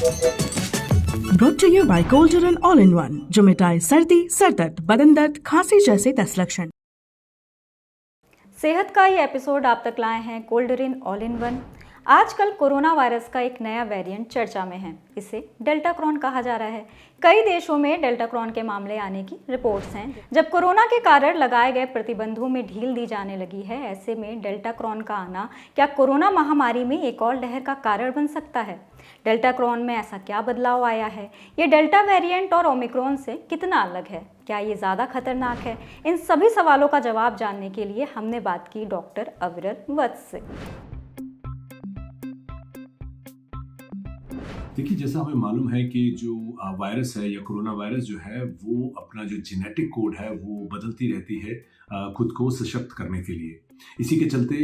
Brought to you by Golden All-in-One, जो मिटाए सर्दी, सरदर्द, बदन दर्द, खांसी जैसे 10 लक्षण। सेहत का ये एपिसोड आप तक लाए हैं कोल्डरिन ऑल इन वन। आजकल कोरोना वायरस का एक नया वेरिएंट चर्चा में है। इसे डेल्टा क्रॉन कहा जा रहा है। कई देशों में डेल्टा क्रॉन के मामले आने की रिपोर्ट्स हैं। जब कोरोना के कारण लगाए गए प्रतिबंधों में ढील दी जाने लगी है, ऐसे में डेल्टा क्रॉन का आना क्या कोरोना महामारी में एक और लहर का कारण बन सकता है? डेल्टा क्रॉन में ऐसा क्या बदलाव आया है? ये डेल्टा वेरिएंट और ओमिक्रॉन से कितना अलग है? क्या ये ज़्यादा खतरनाक है? इन सभी सवालों का जवाब जानने के लिए हमने बात की डॉक्टर अविरल वत्स से। देखिए, जैसा हमें मालूम है कि जो वायरस है या कोरोना वायरस जो है वो अपना जो जेनेटिक कोड है वो बदलती रहती है खुद को सशक्त करने के लिए। इसी के चलते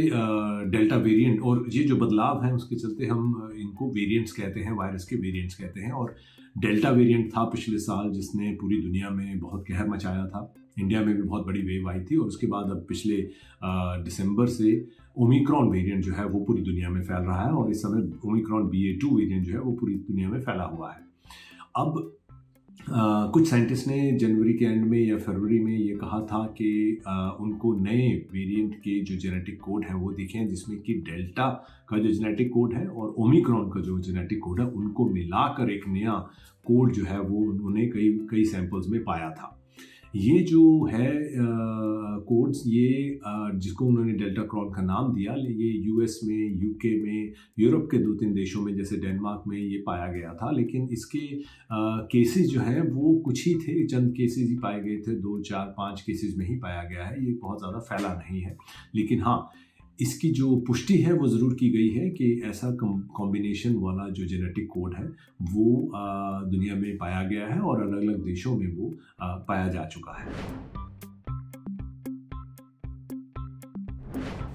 डेल्टा वेरिएंट और ये जो बदलाव है उसके चलते हम इनको वेरिएंट्स कहते हैं, वायरस के वेरिएंट्स कहते हैं। और डेल्टा वेरिएंट था पिछले साल जिसने पूरी दुनिया में बहुत कहर मचाया था। इंडिया में भी बहुत बड़ी वेव आई थी और उसके बाद अब पिछले दिसंबर से ओमिक्रॉन वेरिएंट जो है वो पूरी दुनिया में फैल रहा है और इस समय ओमिक्रॉन BA.2 वेरिएंट जो है वो पूरी दुनिया में फैला हुआ है। अब कुछ साइंटिस्ट ने जनवरी के एंड में या फरवरी में ये कहा था कि उनको नए वेरिएंट के जो जेनेटिक कोड हैं वो दिखे हैं, जिसमें कि डेल्टा का जो जेनेटिक कोड है और ओमिक्रॉन का जो जेनेटिक कोड है उनको मिलाकर एक नया कोड जो है वो उन्होंने कई सैंपल्स में पाया था। ये जो है कोड्स ये जिसको उन्होंने डेल्टा क्रॉन का नाम दिया, ये US में, UK में, यूरोप के 2-3 देशों में जैसे डेनमार्क में ये पाया गया था। लेकिन इसके केसेस जो हैं वो कुछ ही थे, चंद केसेस ही पाए गए थे, 2, 4, 5 केसेस में ही पाया गया है। ये बहुत ज़्यादा फैला नहीं है। लेकिन हाँ, इसकी जो पुष्टि है वो ज़रूर की गई है कि ऐसा कॉम्बिनेशन वाला जो जेनेटिक कोड है वो दुनिया में पाया गया है और अलग अलग देशों में वो पाया जा चुका है।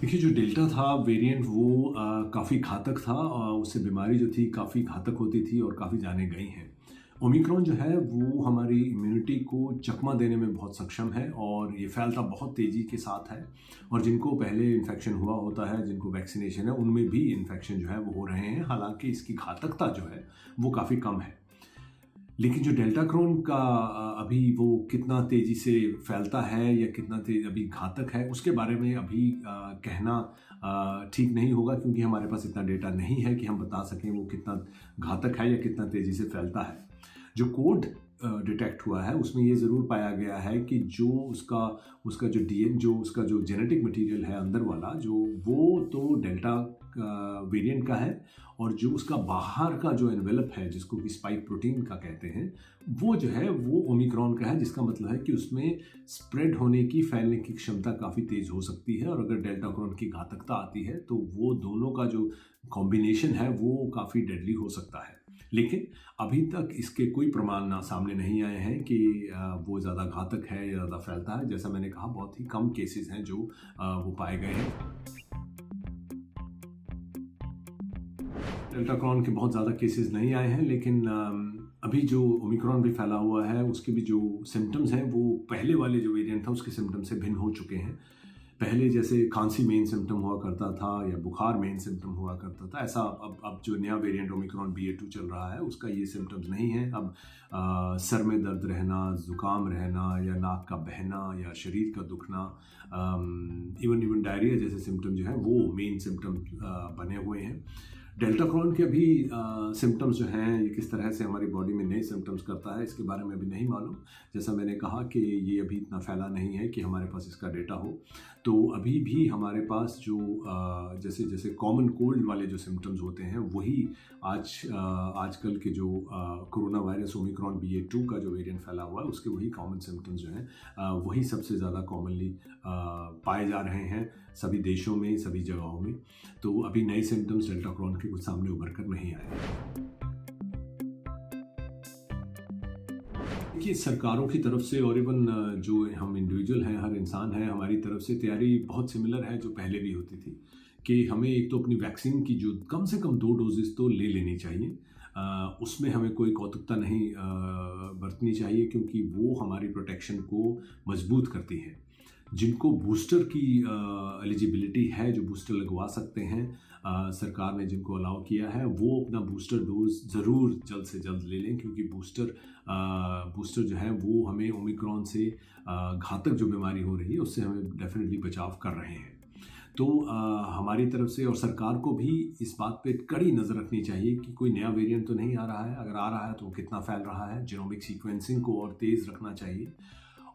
देखिए, जो डेल्टा था वेरिएंट वो काफ़ी घातक था और उससे बीमारी जो थी काफ़ी घातक होती थी और काफ़ी जाने गई हैं। ओमिक्रॉन जो है वो हमारी इम्यूनिटी को चकमा देने में बहुत सक्षम है और ये फैलता बहुत तेज़ी के साथ है और जिनको पहले इन्फेक्शन हुआ होता है, जिनको वैक्सीनेशन है, उनमें भी इन्फेक्शन जो है वो हो रहे हैं। हालांकि इसकी घातकता जो है वो काफ़ी कम है। लेकिन जो डेल्टा क्रॉन का अभी वो कितना तेज़ी से फैलता है या कितना अभी घातक है उसके बारे में अभी कहना ठीक नहीं होगा, क्योंकि हमारे पास इतना डेटा नहीं है कि हम बता सकें वो कितना घातक है या कितना तेज़ी से फैलता है। जो कोड डिटेक्ट हुआ है उसमें ये ज़रूर पाया गया है कि जो उसका जो DNA जो उसका जो जेनेटिक मटेरियल है अंदर वाला जो वो तो डेल्टा वेरिएंट का है और जो उसका बाहर का जो एनवेलप है जिसको कि स्पाइक प्रोटीन का कहते हैं वो जो है वो ओमिक्रॉन का है, जिसका मतलब है कि उसमें स्प्रेड होने की, फैलने की क्षमता काफ़ी तेज़ हो सकती है और अगर डेल्टा क्रॉन की घातकता आती है तो वो दोनों का जो कॉम्बिनेशन है वो काफ़ी डेडली हो सकता है। लेकिन अभी तक इसके कोई प्रमाण सामने नहीं आए हैं कि वो ज़्यादा घातक है या ज़्यादा फैलता है। जैसा मैंने कहा, बहुत ही कम केसेस हैं जो वो पाए गए हैं। डेल्टा क्रॉन के बहुत ज़्यादा केसेस नहीं आए हैं, लेकिन अभी जो ओमिक्रॉन भी फैला हुआ है उसके भी जो सिम्टम्स हैं वो पहले वाले जो वेरिएंट था उसके सिम्टम से भिन्न हो चुके हैं। पहले जैसे खांसी मेन सिम्टम हुआ करता था या बुखार मेन सिम्टम हुआ करता था, ऐसा अब जो नया वेरिएंट ओमिक्रॉन BA.2 चल रहा है उसका ये सिम्टम्स नहीं है। अब सर में दर्द रहना, ज़ुकाम रहना या नाक का बहना या शरीर का दुखना, इवन डायरिया जैसे सिम्टम जो हैं वो मेन सिम्टम बने हुए हैं। डेल्टा क्रॉन के अभी सिम्टम्स जो हैं ये किस तरह से हमारी बॉडी में नए सिम्टम्स करता है इसके बारे में अभी नहीं मालूम। जैसा मैंने कहा कि ये अभी इतना फैला नहीं है कि हमारे पास इसका डेटा हो, तो अभी भी हमारे पास जो जैसे जैसे कॉमन कोल्ड वाले जो सिम्टम्स होते हैं वही आजकल के जो कोरोना वायरस ओमिक्रॉन BA.2 का जो वेरिएंट फैला हुआ है उसके वही कॉमन सिम्टम्स जो हैं वही सबसे ज़्यादा कॉमनली पाए जा रहे हैं सभी देशों में, सभी जगहों में। तो अभी नए सिम्टम्स डेल्टा क्रॉन के कुछ सामने उभर कर नहीं आए। देखिए, सरकारों की तरफ से और इवन जो हम इंडिविजुअल हैं, हर इंसान है, हमारी तरफ से तैयारी बहुत सिमिलर है जो पहले भी होती थी कि हमें एक तो अपनी वैक्सीन की जो कम से कम 2 डोजेस तो ले लेनी चाहिए। उसमें हमें कोई कौतुकता नहीं बरतनी चाहिए, क्योंकि वो हमारी प्रोटेक्शन को मजबूत करती है। जिनको बूस्टर की एलिजिबिलिटी है, जो बूस्टर लगवा सकते हैं, सरकार ने जिनको अलाउ किया है वो अपना बूस्टर डोज ज़रूर जल्द से जल्द ले लें, क्योंकि बूस्टर जो है वो हमें ओमिक्रॉन से घातक जो बीमारी हो रही है उससे हमें डेफिनेटली बचाव कर रहे हैं। तो हमारी तरफ से और सरकार को भी इस बात पे कड़ी नज़र रखनी चाहिए कि कोई नया वेरिएंट तो नहीं आ रहा है, अगर आ रहा है तो वो कितना फैल रहा है। जीनोमिक सीक्वेंसिंग को और तेज़ रखना चाहिए,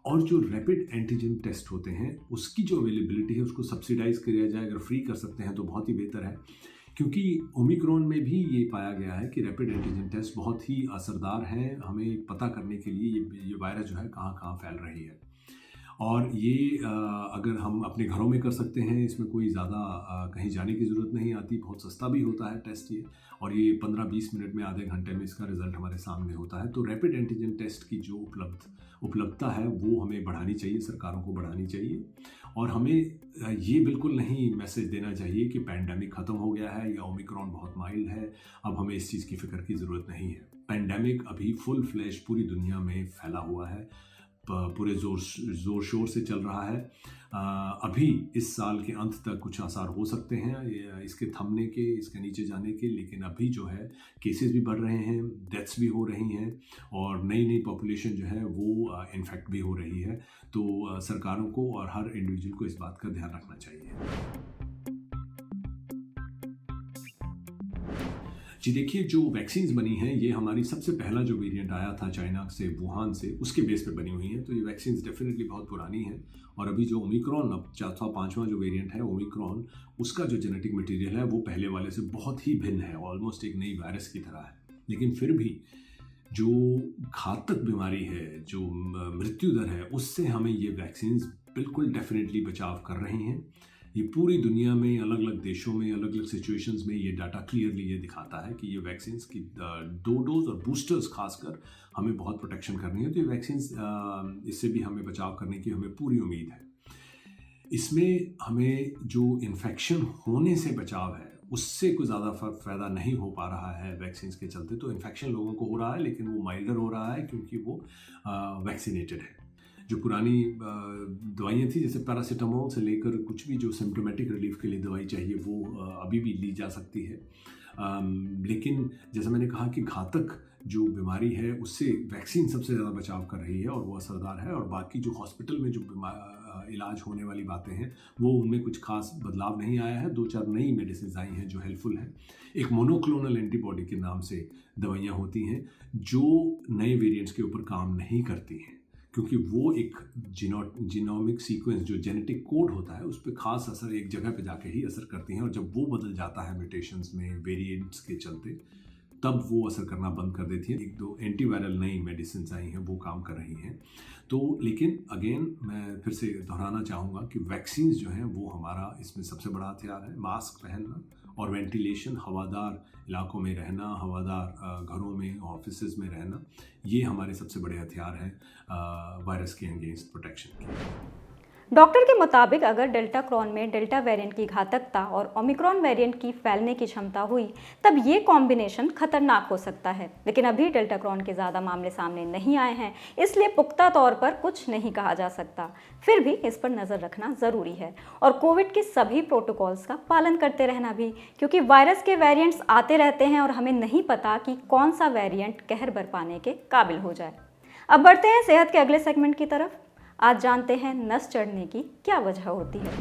और जो रैपिड एंटीजन टेस्ट होते हैं उसकी जो अवेलेबिलिटी है उसको सब्सिडाइज किया जाए, अगर फ्री कर सकते हैं तो बहुत ही बेहतर है, क्योंकि ओमिक्रॉन में भी ये पाया गया है कि रैपिड एंटीजन टेस्ट बहुत ही असरदार हैं हमें पता करने के लिए ये वायरस जो है कहाँ कहाँ फैल रही है। और ये अगर हम अपने घरों में कर सकते हैं, इसमें कोई ज़्यादा कहीं जाने की ज़रूरत नहीं आती, बहुत सस्ता भी होता है टेस्ट ये, और ये 15-20 मिनट में, आधे घंटे में इसका रिज़ल्ट हमारे सामने होता है। तो रैपिड एंटीजन टेस्ट की जो उपलब्धता है वो हमें बढ़ानी चाहिए, सरकारों को बढ़ानी चाहिए, और हमें ये बिल्कुल नहीं मैसेज देना चाहिए कि पैंडेमिक ख़त्म हो गया है या ओमिक्रॉन बहुत माइल्ड है, अब हमें इस चीज़ की फ़िक्र की ज़रूरत नहीं है। पैंडेमिक अभी फुल फ्लैश पूरी दुनिया में फैला हुआ है, पूरे ज़ोर शोर से चल रहा है। अभी इस साल के अंत तक कुछ आसार हो सकते हैं इसके थमने के, इसके नीचे जाने के, लेकिन अभी जो है केसेस भी बढ़ रहे हैं, डेथ्स भी हो रही हैं, और नई पॉपुलेशन जो है वो इन्फेक्ट भी हो रही है। तो सरकारों को और हर इंडिविजुअल को इस बात का ध्यान रखना चाहिए। जी देखिए, जो वैक्सीन्स बनी हैं ये हमारी सबसे पहला जो वेरिएंट आया था चाइना से, वुहान से, उसके बेस पे बनी हुई हैं। तो ये वैक्सीन्स डेफिनेटली बहुत पुरानी हैं, और अभी जो ओमिक्रॉन, अब 4वां जो वेरिएंट है ओमिक्रॉन, उसका जो जेनेटिक मटेरियल है वो पहले वाले से बहुत ही भिन्न है, ऑलमोस्ट एक नई वायरस की तरह है। लेकिन फिर भी जो घातक बीमारी है, जो मृत्यु दर है, उससे हमें ये वैक्सीन्स बिल्कुल डेफिनेटली बचाव कर रही हैं। ये पूरी दुनिया में अलग अलग देशों में अलग अलग सिचुएशंस में ये डाटा क्लियरली ये दिखाता है कि ये वैक्सीन्स की 2 डोज और बूस्टर्स खासकर हमें बहुत प्रोटेक्शन करनी है। तो ये वैक्सीन्स इससे भी हमें बचाव करने की हमें पूरी उम्मीद है। इसमें हमें जो इन्फेक्शन होने से बचाव है उससे कोई ज़्यादा फ़ायदा नहीं हो पा रहा है वैक्सीन्स के चलते। तो इन्फेक्शन लोगों को हो रहा है, लेकिन वो माइल्डर हो रहा है क्योंकि वो वैक्सीनेटेड है। जो पुरानी दवाइयाँ थी, जैसे पैरासीटामोल से लेकर कुछ भी जो सिम्टोमेटिक रिलीफ के लिए दवाई चाहिए वो अभी भी ली जा सकती है। लेकिन जैसा मैंने कहा कि घातक जो बीमारी है उससे वैक्सीन सबसे ज़्यादा बचाव कर रही है और वो असरदार है, और बाकी जो हॉस्पिटल में जो इलाज होने वाली बातें हैं वो उनमें कुछ खास बदलाव नहीं आया है। 2-4 नई मेडिसिन आई हैं जो हेल्पफुल हैं। एक मोनोक्लोनल एंटीबॉडी के नाम से दवाइयाँ होती हैं जो नए वेरिएंट्स के ऊपर काम नहीं करती हैं, क्योंकि वो एक जीनोमिक सीक्वेंस जो जेनेटिक कोड होता है उस पर खास असर एक जगह पे जाके ही असर करती हैं, और जब वो बदल जाता है म्यूटेशंस में, वेरिएंट्स के चलते, तब वो असर करना बंद कर देती है। 1-2 एंटीवायरल नई मेडिसिन आई हैं वो काम कर रही हैं। तो लेकिन अगेन मैं फिर से दोहराना चाहूँगा कि वैक्सीन्स जो हैं वो हमारा इसमें सबसे बड़ा हथियार है। मास्क पहनना और वेंटिलेशन, हवादार इलाकों में रहना, हवादार घरों में, ऑफिसेज में रहना, ये हमारे सबसे बड़े हथियार हैं वायरस के अगेंस्ट प्रोटेक्शन के। डॉक्टर के मुताबिक अगर डेल्टा क्रॉन में डेल्टा वेरिएंट की घातकता और ओमिक्रॉन वेरिएंट की फैलने की क्षमता हुई तब ये कॉम्बिनेशन खतरनाक हो सकता है। लेकिन अभी डेल्टा क्रॉन के ज़्यादा मामले सामने नहीं आए हैं, इसलिए पुख्ता तौर पर कुछ नहीं कहा जा सकता। फिर भी इस पर नज़र रखना ज़रूरी है और कोविड के सभी प्रोटोकॉल्स का पालन करते रहना भी, क्योंकि वायरस के वेरिएंट्स आते रहते हैं और हमें नहीं पता कि कौन सा वेरिएंट कहर बरपाने के काबिल हो जाए। अब बढ़ते हैं सेहत के अगले सेगमेंट की तरफ। आज जानते हैं नस चढ़ने की क्या वजह होती है।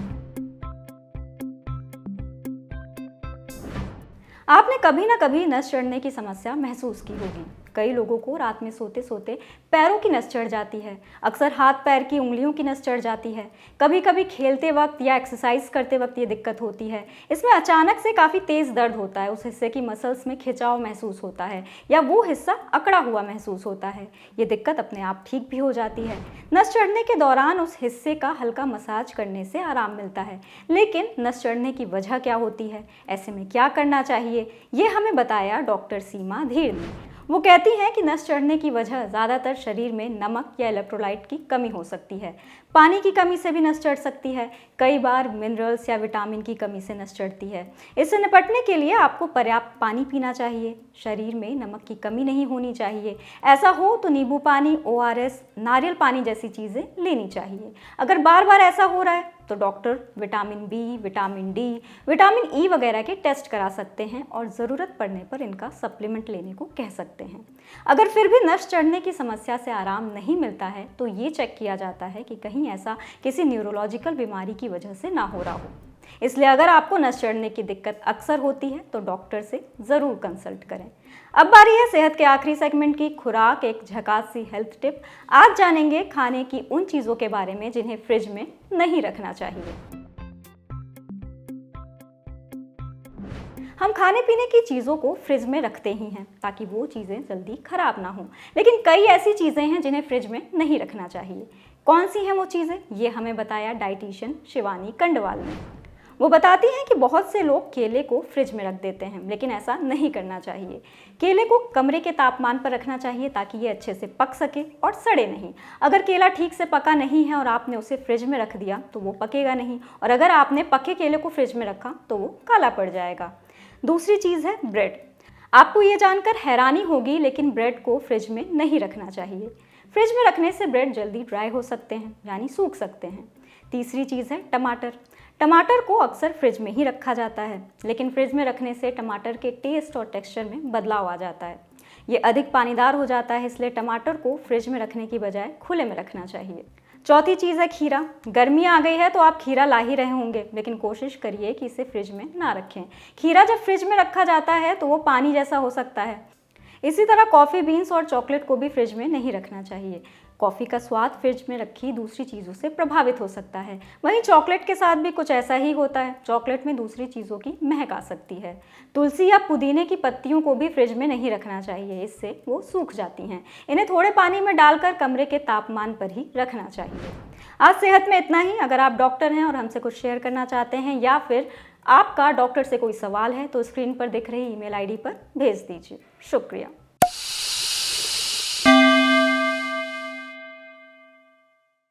आपने कभी ना कभी नस चढ़ने की समस्या महसूस की होगी। कई लोगों को रात में सोते सोते पैरों की नस चढ़ जाती है। अक्सर हाथ पैर की उंगलियों की नस चढ़ जाती है। कभी कभी खेलते वक्त या एक्सरसाइज करते वक्त ये दिक्कत होती है। इसमें अचानक से काफ़ी तेज़ दर्द होता है, उस हिस्से की मसल्स में खिंचाव महसूस होता है या वो हिस्सा अकड़ा हुआ महसूस होता है। ये दिक्कत अपने आप ठीक भी हो जाती है। नस चढ़ने के दौरान उस हिस्से का हल्का मसाज करने से आराम मिलता है। लेकिन नस चढ़ने की वजह क्या होती है, ऐसे में क्या करना चाहिए, ये हमें बताया डॉक्टर सीमा धीर ने। वो कहती हैं कि नस चढ़ने की वजह ज़्यादातर शरीर में नमक या इलेक्ट्रोलाइट की कमी हो सकती है। पानी की कमी से भी नस चढ़ सकती है। कई बार मिनरल्स या विटामिन की कमी से नस चढ़ती है। इससे निपटने के लिए आपको पर्याप्त पानी पीना चाहिए। शरीर में नमक की कमी नहीं होनी चाहिए। ऐसा हो तो नींबू पानी, ORS, नारियल पानी जैसी चीज़ें लेनी चाहिए। अगर बार बार ऐसा हो रहा है तो doctor vitamin B, vitamin D, vitamin E वगैरह के टेस्ट करा सकते हैं और ज़रूरत पड़ने पर इनका सप्लीमेंट लेने को कह सकते हैं। अगर फिर भी नस चढ़ने की समस्या से आराम नहीं मिलता है तो ये चेक किया जाता है कि कहीं ऐसा किसी न्यूरोलॉजिकल बीमारी की वजह से ना हो रहा हो। इसलिए अगर आपको नस चढ़ने की दिक्कत अक्सर होती है तो डॉक्टर से ज़रूर कंसल्ट करें। अब बारी है सेहत के आखिरी सेगमेंट की, खुराक, एक झकास सी हेल्थ टिप। आज जानेंगे खाने की उन चीज़ों के बारे में जिन्हें फ्रिज में नहीं रखना चाहिए। हम खाने पीने की चीज़ों को फ्रिज में रखते ही हैं ताकि वो चीज़ें जल्दी खराब ना हों, लेकिन कई ऐसी चीज़ें हैं जिन्हें फ्रिज में नहीं रखना चाहिए। कौन सी हैं वो चीज़ें, ये हमें बताया डाइटिशियन शिवानी कंडवाल ने। वो बताती हैं कि बहुत से लोग केले को फ्रिज में रख देते हैं, लेकिन ऐसा नहीं करना चाहिए। केले को कमरे के तापमान पर रखना चाहिए ताकि ये अच्छे से पक सके और सड़े नहीं। अगर केला ठीक से पका नहीं है और आपने उसे फ्रिज में रख दिया तो वो पकेगा नहीं, और अगर आपने पके केले को फ्रिज में रखा तो वो काला पड़ जाएगा। दूसरी चीज़ है ब्रेड। आपको ये जानकर हैरानी होगी, लेकिन ब्रेड को फ्रिज में नहीं रखना चाहिए। फ्रिज में रखने से ब्रेड जल्दी ड्राई हो सकते हैं, यानी सूख सकते हैं। तीसरी चीज़ है टमाटर। टमाटर को अक्सर फ्रिज में ही रखा जाता है, लेकिन फ्रिज में रखने से टमाटर के टेस्ट और टेक्सचर में बदलाव आ जाता है। ये अधिक पानीदार हो जाता है, इसलिए टमाटर को फ्रिज में रखने की बजाय खुले में रखना चाहिए। चौथी चीज़ है खीरा। गर्मी आ गई है तो आप खीरा ला ही रहे होंगे, लेकिन कोशिश करिए कि इसे फ्रिज में ना रखें। खीरा जब फ्रिज में रखा जाता है तो वो पानी जैसा हो सकता है। इसी तरह कॉफ़ी बीन्स और चॉकलेट को भी फ्रिज में नहीं रखना चाहिए। कॉफ़ी का स्वाद फ्रिज में रखी दूसरी चीज़ों से प्रभावित हो सकता है। वहीं चॉकलेट के साथ भी कुछ ऐसा ही होता है। चॉकलेट में दूसरी चीज़ों की महक आ सकती है। तुलसी या पुदीने की पत्तियों को भी फ्रिज में नहीं रखना चाहिए, इससे वो सूख जाती हैं। इन्हें थोड़े पानी में डालकर कमरे के तापमान पर ही रखना चाहिए। आज सेहत में इतना ही। अगर आप डॉक्टर हैं और हमसे कुछ शेयर करना चाहते हैं या फिर आपका डॉक्टर से कोई सवाल है तो स्क्रीन पर दिख रही ईमेल आईडी पर भेज दीजिए। शुक्रिया।